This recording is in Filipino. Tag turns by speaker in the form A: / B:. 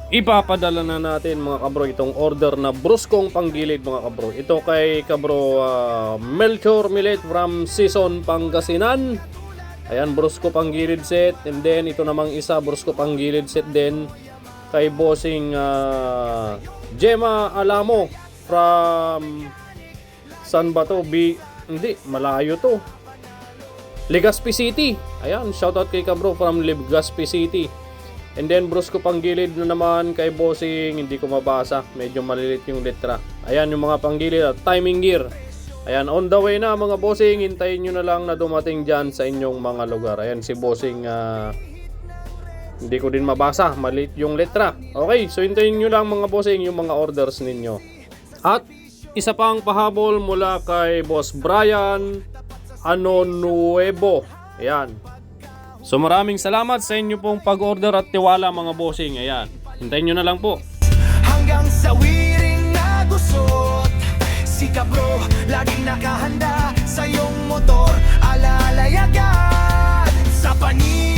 A: Ipapadala na natin mga kabro itong order na bruskong panggilid mga kabro. Ito kay kabro Melchor Milet from Sison, Pangasinan. Ayan, brusko panggilid set. And then ito namang isa brusko panggilid set din kay bossing Gemma Alamo from San ba to? Hindi, malayo to. Legazpi City. Ayan, shoutout kay kabro from Legazpi City. And then brusko panggilid na naman kay bossing, hindi ko mabasa, medyo malilit yung letra. Ayan yung mga panggilid at timing gear. Ayan, on the way na mga bossing, hintayin nyo na lang na dumating dyan sa inyong mga lugar. Ayan si bossing, hindi ko din mabasa, maliit yung letra. Okay, so hintayin nyo lang mga bossing yung mga orders ninyo. At isa pang pahabol mula kay Boss Brian Anonuevo. Ayan. So maraming salamat sa inyo pong pag-order at tiwala mga bossing. Ayan, hintayin nyo na lang po.
B: Hanggang sa wiring na gusot, si Kabro laging nakahanda sa iyong motor. Alalay agad sa paningin.